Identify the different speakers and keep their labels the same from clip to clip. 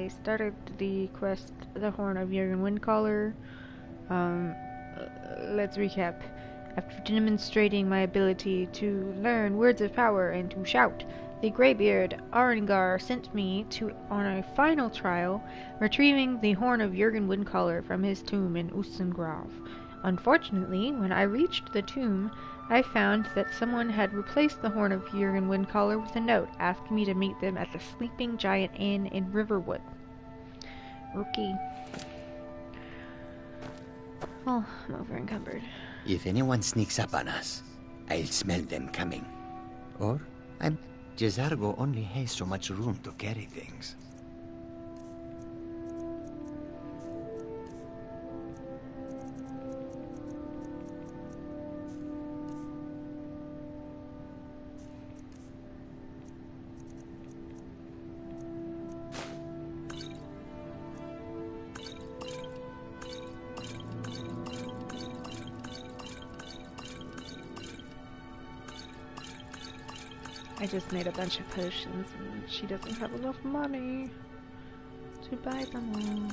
Speaker 1: I started the quest, the Horn of Jurgen Windcaller. Let's recap. After demonstrating my ability to learn words of power and to shout, the Greybeard Arengar sent me on a final trial, retrieving the Horn of Jurgen Windcaller from his tomb in Ustengrav. Unfortunately, when I reached the tomb, I found that someone had replaced the Horn of Jurgen Windcaller with a note asking me to meet them at the Sleeping Giant Inn in Riverwood. Rookie. Oh, I'm over encumbered.
Speaker 2: If anyone sneaks up on us, I'll smell them coming. Or Jezargo only has so much room to carry things.
Speaker 1: I just made a bunch of potions and she doesn't have enough money to buy them all.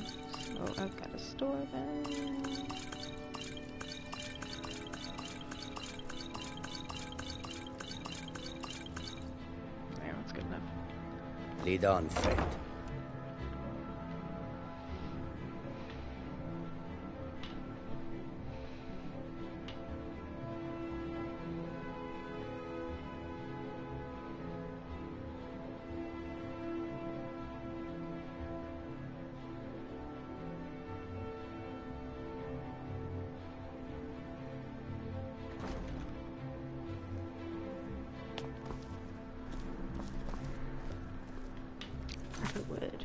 Speaker 1: So I've got to store them. Yeah, that's good enough.
Speaker 2: Lead on, friend.
Speaker 1: It would.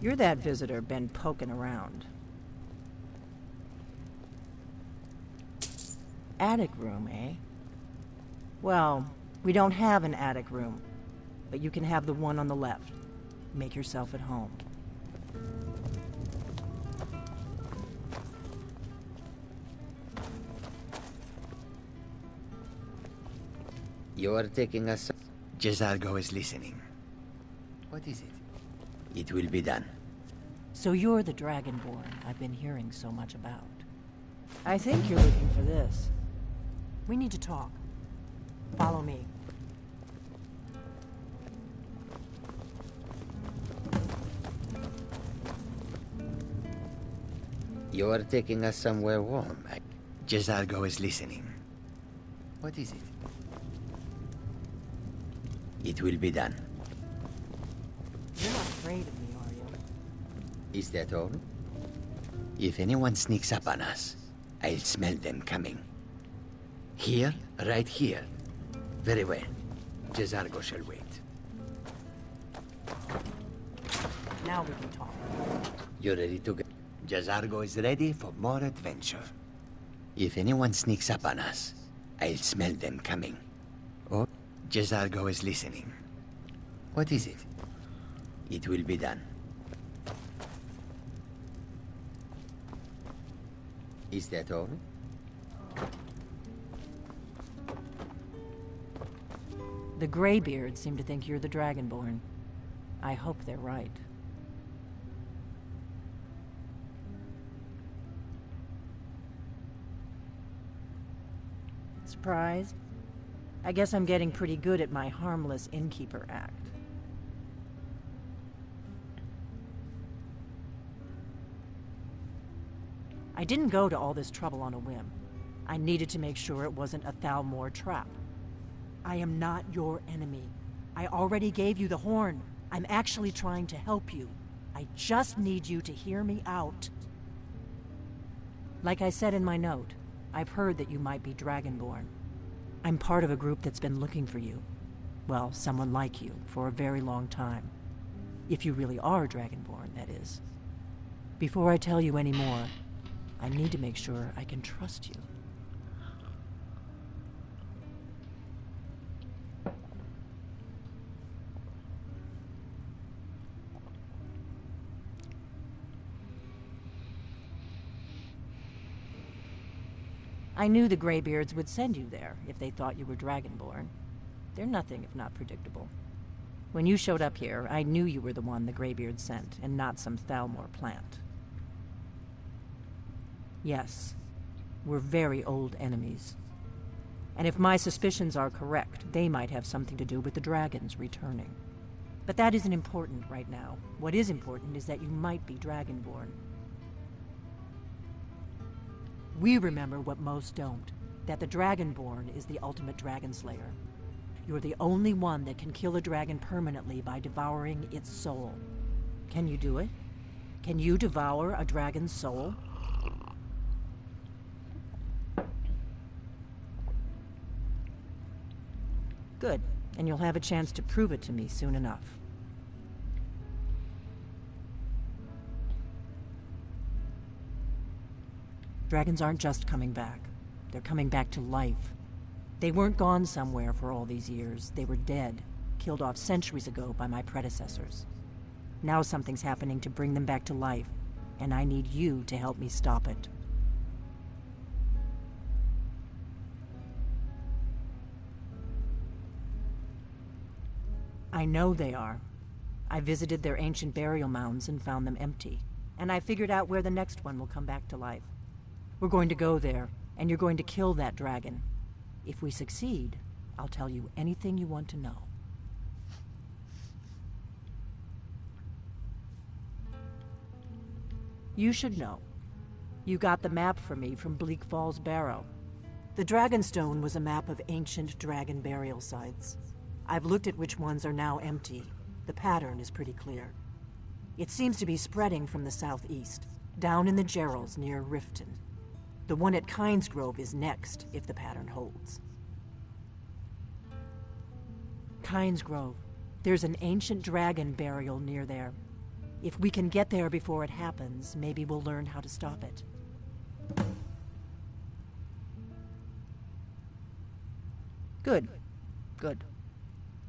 Speaker 3: You're that visitor been poking around. Attic room, eh? Well, we don't have an attic room, but you can have the one on the left. Make yourself at home.
Speaker 2: You're taking us... Jezargo is listening. What is it? It will be done.
Speaker 3: So you're the Dragonborn I've been hearing so much about. I think you're looking for this. We need to talk. Follow me.
Speaker 2: You're taking us somewhere warm. Jezargo is listening. What is it? It will be done.
Speaker 3: You're not afraid of me, are you?
Speaker 2: Is that all? If anyone sneaks up on us, I'll smell them coming. Here, right here. Very well. Jezargo shall wait.
Speaker 3: Now we can talk.
Speaker 2: You're ready to go? Jezargo is ready for more adventure. If anyone sneaks up on us, I'll smell them coming. Or Jezargo is listening. What is it? It will be done. Is that all?
Speaker 3: The Greybeards seem to think you're the Dragonborn. I hope they're right. Surprised? I guess I'm getting pretty good at my harmless innkeeper act. I didn't go to all this trouble on a whim. I needed to make sure it wasn't a Thalmor trap. I am not your enemy. I already gave you the horn. I'm actually trying to help you. I just need you to hear me out. Like I said in my note, I've heard that you might be Dragonborn. I'm part of a group that's been looking for you. Well, someone like you, for a very long time. If you really are Dragonborn, that is. Before I tell you any more, I need to make sure I can trust you. I knew the Greybeards would send you there if they thought you were Dragonborn. They're nothing if not predictable. When you showed up here, I knew you were the one the Greybeards sent, and not some Thalmor plant. Yes, we're very old enemies. And if my suspicions are correct, they might have something to do with the dragons returning. But that isn't important right now. What is important is that you might be Dragonborn. We remember what most don't, that the Dragonborn is the ultimate dragon slayer. You're the only one that can kill a dragon permanently by devouring its soul. Can you do it? Can you devour a dragon's soul? Good, and you'll have a chance to prove it to me soon enough. Dragons aren't just coming back. They're coming back to life. They weren't gone somewhere for all these years. They were dead, killed off centuries ago by my predecessors. Now something's happening to bring them back to life, and I need you to help me stop it. I know they are. I visited their ancient burial mounds and found them empty, and I figured out where the next one will come back to life. We're going to go there, and you're going to kill that dragon. If we succeed, I'll tell you anything you want to know. You should know. You got the map for me from Bleak Falls Barrow. The Dragonstone was a map of ancient dragon burial sites. I've looked at which ones are now empty. The pattern is pretty clear. It seems to be spreading from the southeast, down in the Gerals near Riften. The one at Kynesgrove is next, if the pattern holds. Kynesgrove. There's an ancient dragon burial near there. If we can get there before it happens, maybe we'll learn how to stop it. Good. Good.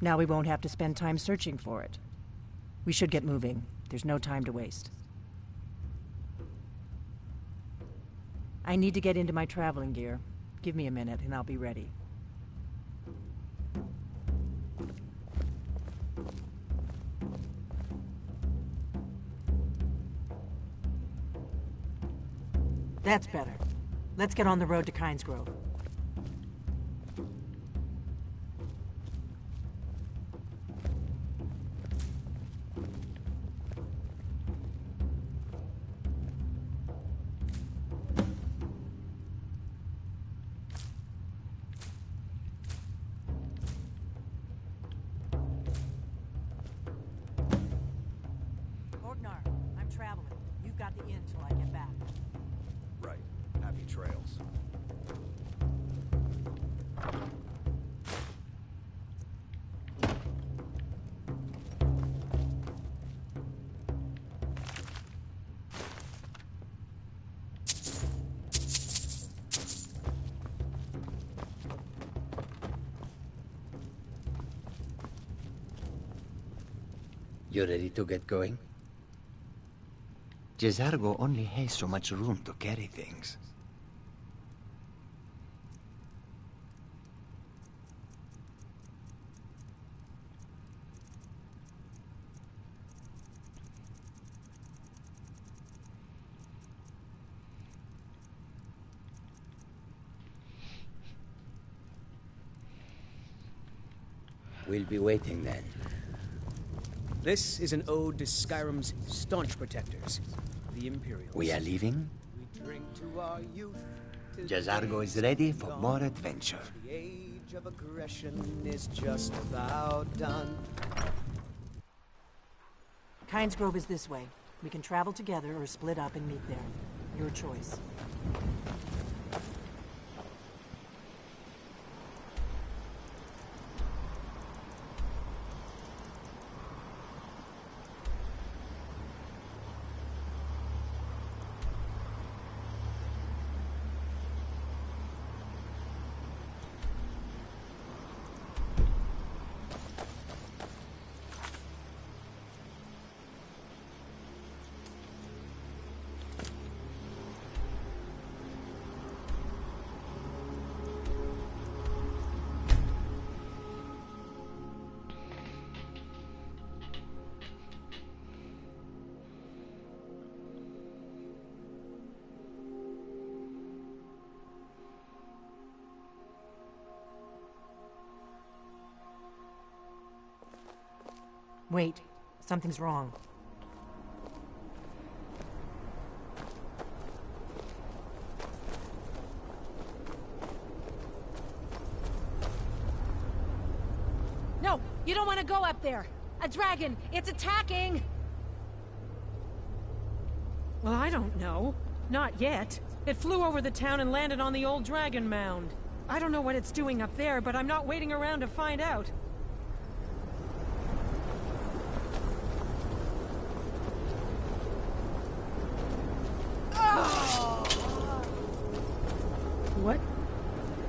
Speaker 3: Now we won't have to spend time searching for it. We should get moving. There's no time to waste. I need to get into my traveling gear. Give me a minute and I'll be ready. That's better. Let's get on the road to Kynesgrove. I'm traveling. You've got the inn till I get back.
Speaker 4: Right. Happy trails.
Speaker 2: You ready to get going? Jezargo only has so much room to carry things. We'll be waiting then.
Speaker 5: This is an ode to Skyrim's staunch protectors, the Imperials.
Speaker 2: We are leaving?
Speaker 4: We drink to our youth
Speaker 2: Jazargo is ready for more adventure.
Speaker 5: The age of aggression is just about done.
Speaker 3: Kynes Grove is this way. We can travel together or split up and meet there. Your choice. Wait, something's wrong.
Speaker 6: No, you don't want to go up there. A dragon, it's attacking!
Speaker 7: Well, I don't know. Not yet. It flew over the town and landed on the old dragon mound. I don't know what it's doing up there, but I'm not waiting around to find out.
Speaker 1: What?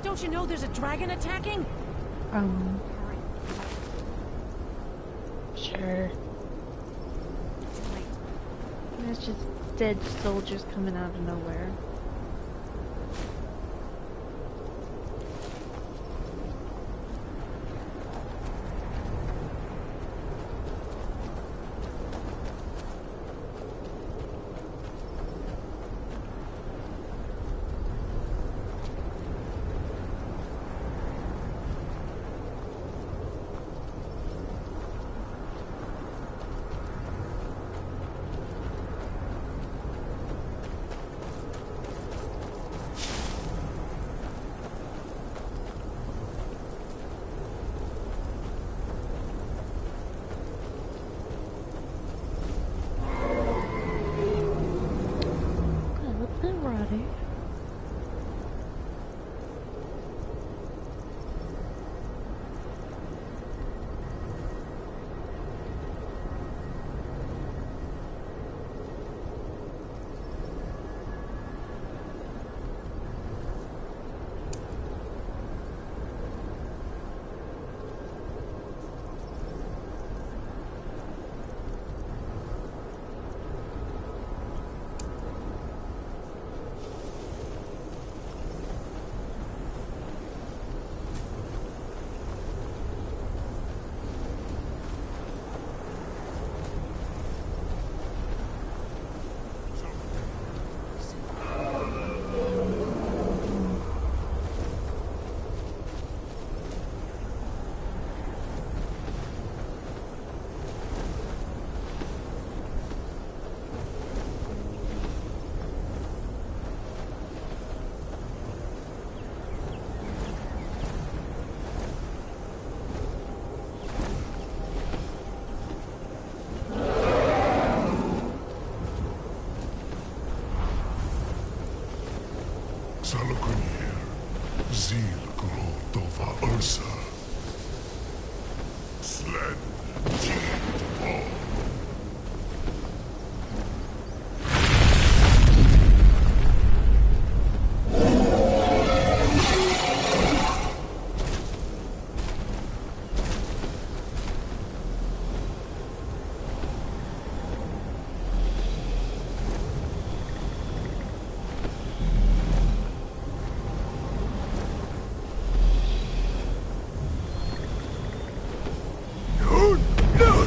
Speaker 7: Don't you know there's a dragon attacking?
Speaker 1: Sure. It's just dead soldiers coming out of nowhere.
Speaker 8: Salakunir, Zil Grotova Ursa. Sled, Teed, No!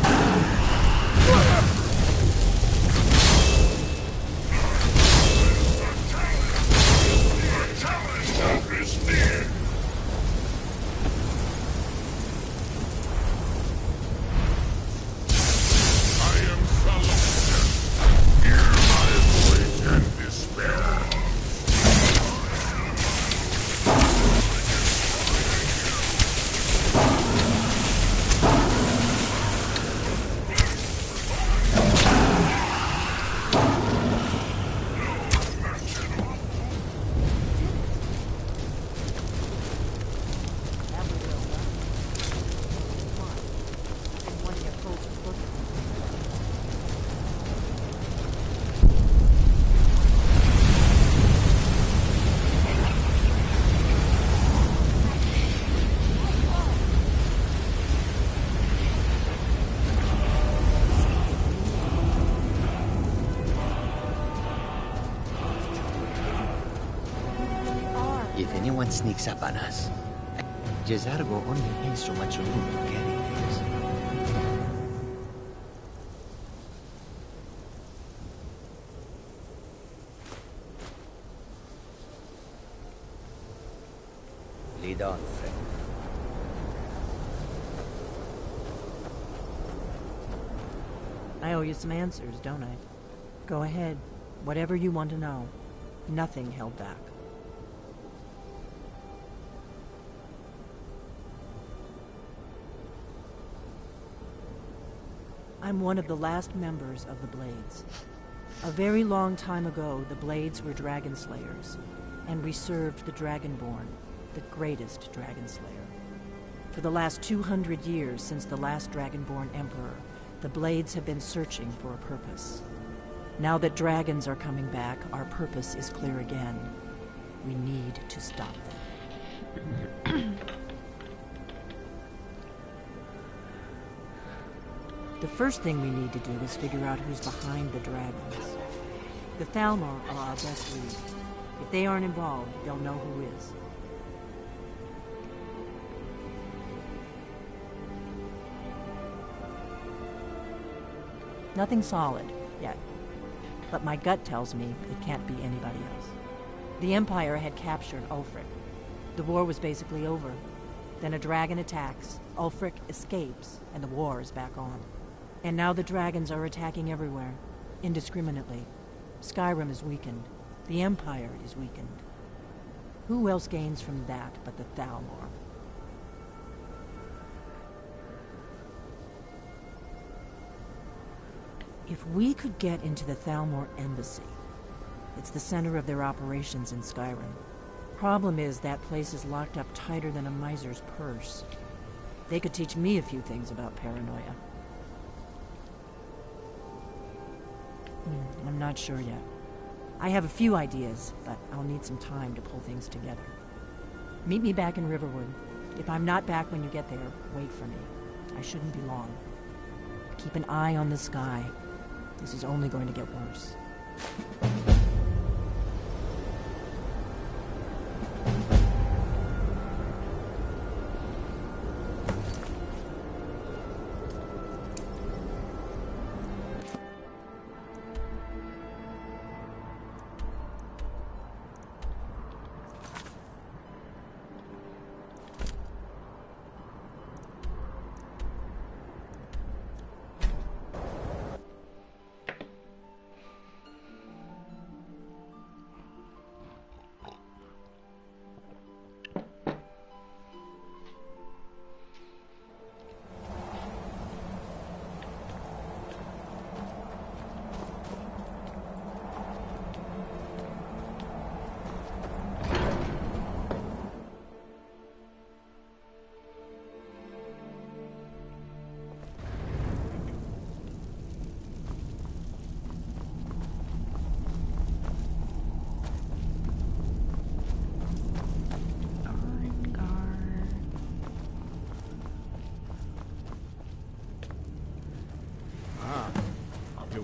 Speaker 2: If anyone sneaks up on us, Jezargo only has so much room to carry things. Lead on, friend.
Speaker 3: I owe you some answers, don't I? Go ahead. Whatever you want to know. Nothing held back. I'm one of the last members of the Blades. A very long time ago, the Blades were Dragon Slayers, and we served the Dragonborn, the greatest Dragon Slayer. For the last 200 years since the last Dragonborn Emperor, the Blades have been searching for a purpose. Now that dragons are coming back, our purpose is clear again. We need to stop them. The first thing we need to do is figure out who's behind the dragons. The Thalmor are our best lead. If they aren't involved, they'll know who is. Nothing solid, yet. But my gut tells me it can't be anybody else. The Empire had captured Ulfric. The war was basically over. Then a dragon attacks, Ulfric escapes, and the war is back on. And now the dragons are attacking everywhere, indiscriminately. Skyrim is weakened. The Empire is weakened. Who else gains from that but the Thalmor? If we could get into the Thalmor embassy, it's the center of their operations in Skyrim. Problem is, that place is locked up tighter than a miser's purse. They could teach me a few things about paranoia. I'm not sure yet. I have a few ideas, but I'll need some time to pull things together. Meet me back in Riverwood. If I'm not back when you get there, wait for me. I shouldn't be long. Keep an eye on the sky. This is only going to get worse.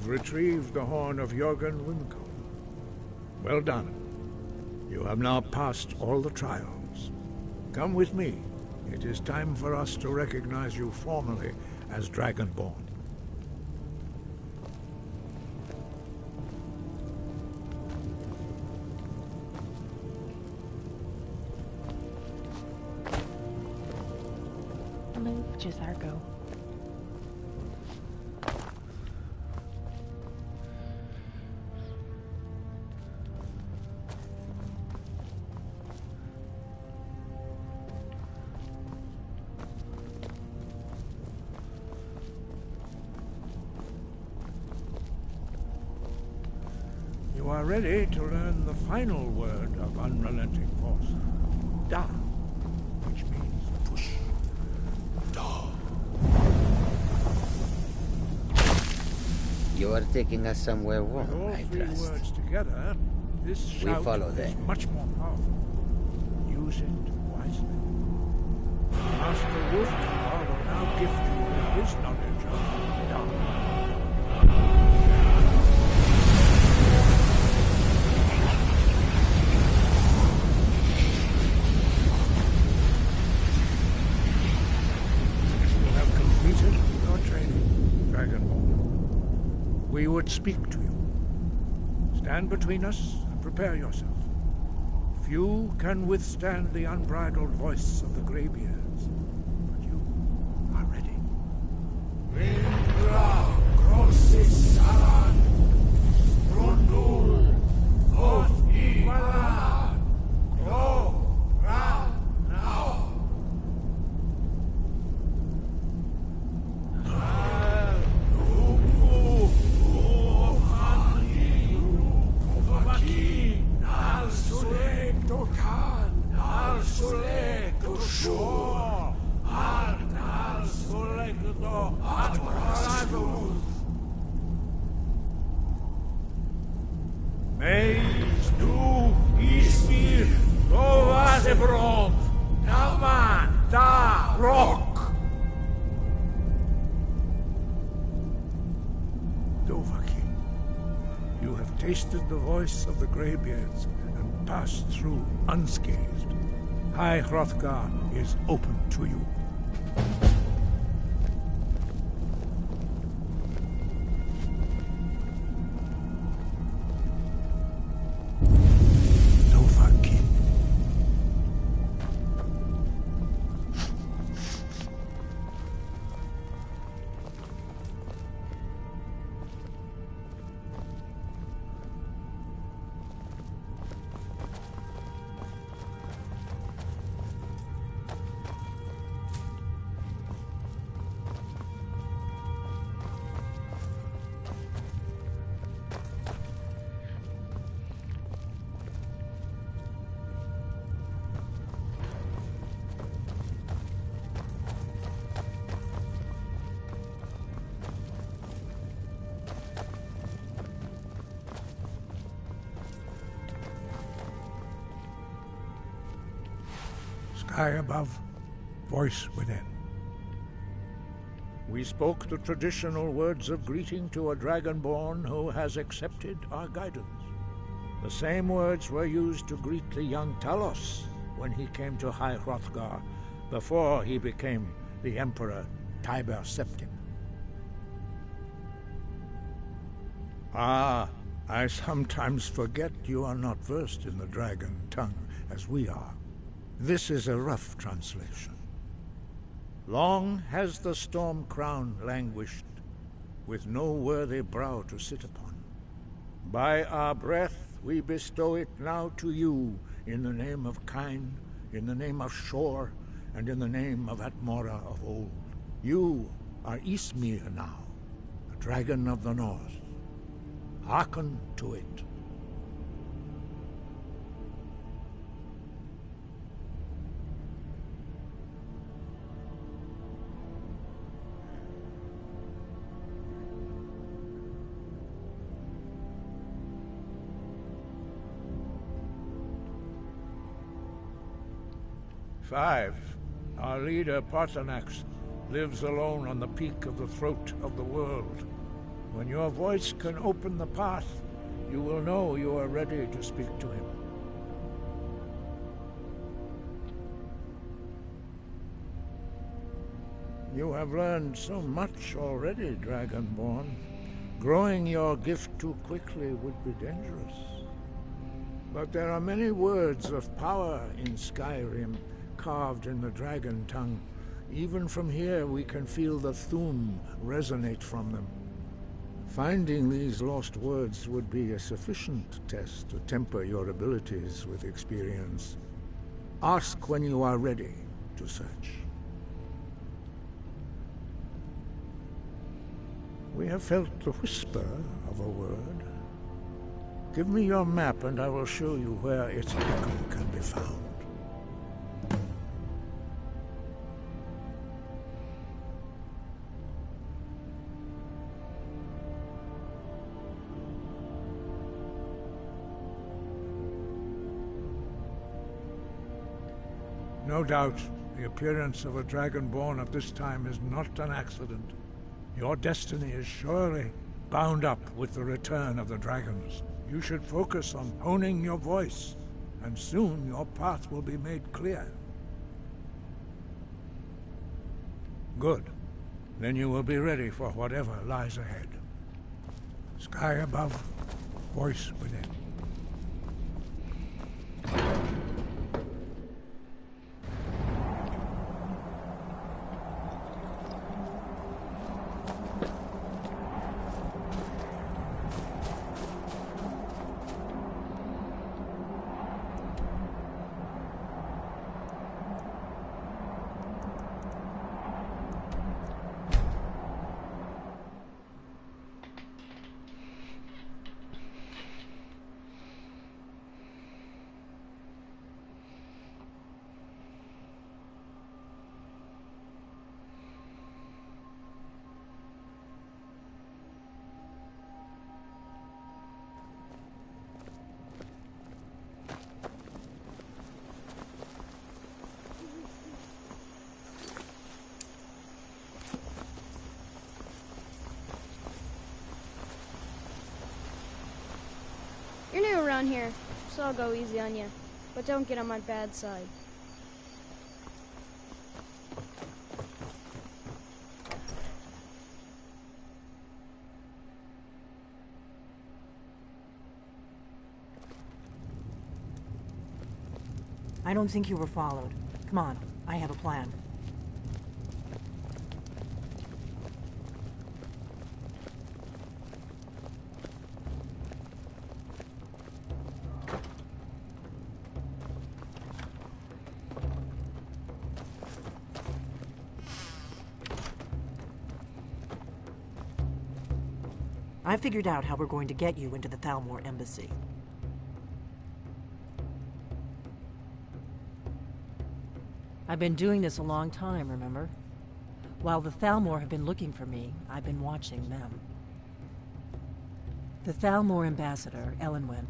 Speaker 9: Retrieved the Horn of Jurgen Windcaller. Well done. You have now passed all the trials. Come with me. It is time for us to recognize you formally as Dragonborn.
Speaker 1: Move, Jezargo.
Speaker 9: You are ready to learn the final word of unrelenting force. Da, which means push. Da.
Speaker 2: You are taking us somewhere
Speaker 9: With
Speaker 2: warm,
Speaker 9: all
Speaker 2: I
Speaker 9: three
Speaker 2: trust.
Speaker 9: words together, this shout
Speaker 2: follow
Speaker 9: is
Speaker 2: them.
Speaker 9: much more powerful. Use it wisely. Master Wolfgar will now gift you with his knowledge of Da. would speak to you. Stand between us and prepare yourself. Few can withstand the unbridled voice of the Greybeards, but you are ready. You have tasted the voice of the Greybeards and passed through unscathed. High Hrothgar is open to you. Dovahkiin. 'Sky above, voice within.' We spoke the traditional words of greeting to a dragonborn who has accepted our guidance. The same words were used to greet the young Talos when he came to High Hrothgar before he became the Emperor Tiber Septim. Ah, I sometimes forget you are not versed in the dragon tongue as we are. This is a rough translation. Long has the storm crown languished, with no worthy brow to sit upon. By our breath we bestow it now to you, in the name of Kyne, in the name of Shor, and in the name of Atmora of old. You are Ysmir now, the dragon of the north. Hearken to it. Five, our leader Parthenax lives alone on the peak of the throat of the world. When your voice can open the path, you will know you are ready to speak to him. You have learned so much already, Dragonborn. Growing your gift too quickly would be dangerous. But there are many words of power in Skyrim, carved in the dragon tongue. Even from here we can feel the Thu'um resonate from them. Finding these lost words would be a sufficient test to temper your abilities with experience. Ask when you are ready to search. We have felt the whisper of a word. Give me your map and I will show you where its echo can be found. No doubt, the appearance of a dragonborn at this time is not an accident. Your destiny is surely bound up with the return of the dragons. You should focus on honing your voice, and soon your path will be made clear. Good. Then you will be ready for whatever lies ahead. Sky above, voice within.
Speaker 10: You're new around here, so I'll go easy on you. But don't get on my bad side.
Speaker 3: I don't think you were followed. Come on, I have a plan. I figured out how we're going to get you into the Thalmor embassy. I've been doing this a long time, remember? While the Thalmor have been looking for me, I've been watching them. The Thalmor ambassador, Elenwen,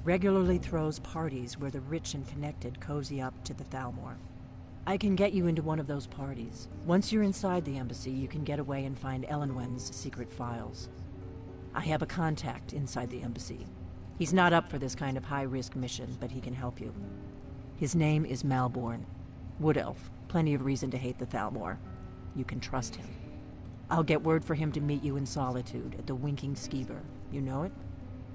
Speaker 3: regularly throws parties where the rich and connected cozy up to the Thalmor. I can get you into one of those parties. Once you're inside the embassy, you can get away and find Elenwen's secret files. I have a contact inside the embassy. He's not up for this kind of high-risk mission, but he can help you. His name is Malborn. Wood Elf. Plenty of reason to hate the Thalmor. You can trust him. I'll get word for him to meet you in Solitude at the Winking Skeever. You know it?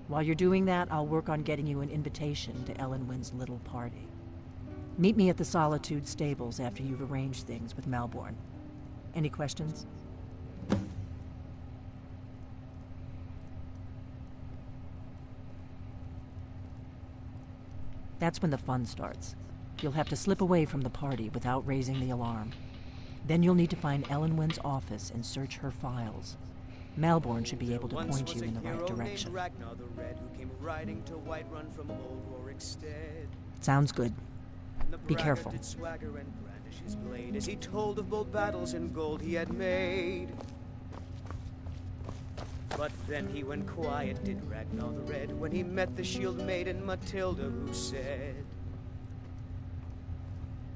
Speaker 3: While you're doing that, I'll work on getting you an invitation to Elenwen's little party. Meet me at the Solitude stables after you've arranged things with Malborn. Any questions? That's when the fun starts. You'll have to slip away from the party without raising the alarm. Then you'll need to find Elenwen's office and search her files. Malborn should be able to point you in the right direction.
Speaker 5: Ragnar the Red, who came riding to Whiterun from old Rorikstead.
Speaker 3: Sounds good.
Speaker 5: And the
Speaker 3: Be
Speaker 5: braggart
Speaker 3: careful.
Speaker 5: did swagger and brandish his blade as he told of bold battles in gold he had made. But then he went quiet, did Ragnar the Red, when he met the shield maiden Matilda, who said,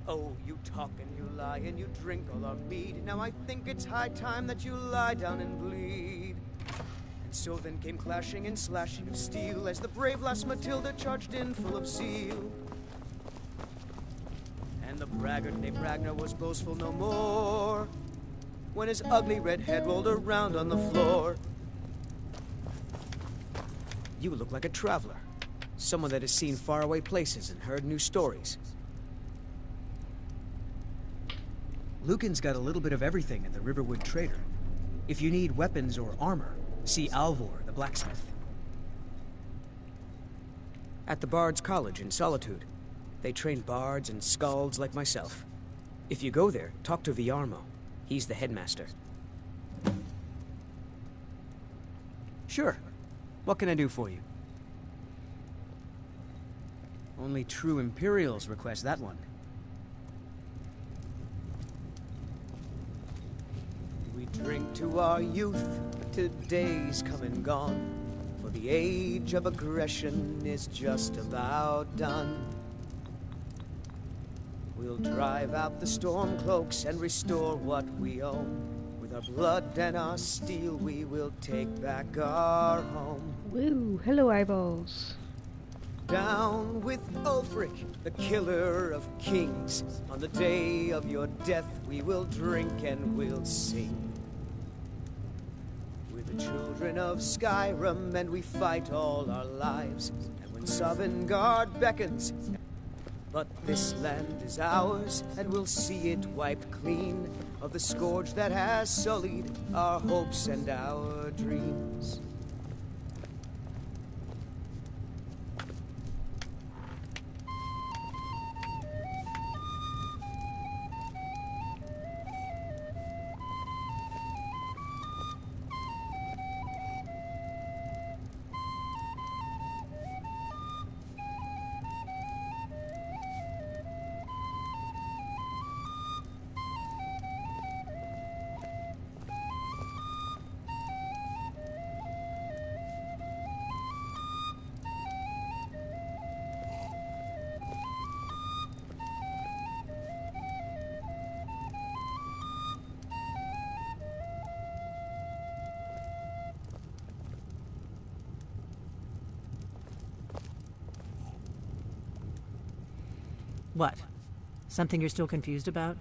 Speaker 5: "Oh, you talk and you lie and you drink all our mead. Now I think it's high time that you lie down and bleed." And so then came clashing and slashing of steel as the brave lass Matilda charged in full of zeal. And the braggart named Ragnar was boastful no more when his ugly red head rolled around on the floor. You look like a traveler, someone that has seen faraway places and heard new stories. Lucan's got a little bit of everything at the Riverwood Trader. If you need weapons or armor, see Alvor, the blacksmith. At the Bard's College in Solitude, they train bards and skalds like myself. If you go there, talk to Viarmo. He's the headmaster. Sure. What can I do for you? Only true Imperials request that one. We drink to our youth, today's come and gone, for the age of aggression is just about done. We'll drive out the storm cloaks and restore what we own. With our blood and our steel, we will take back our home.
Speaker 1: Woo, hello eyeballs.
Speaker 5: Down with Ulfric, the killer of kings. On the day of your death, we will drink and we'll sing. With the children of Skyrim, and we fight all our lives. And when Sovngarde beckons, but this land is ours, and we'll see it wiped clean of the scourge that has sullied our hopes and our dreams.
Speaker 3: What? Something you're still confused about?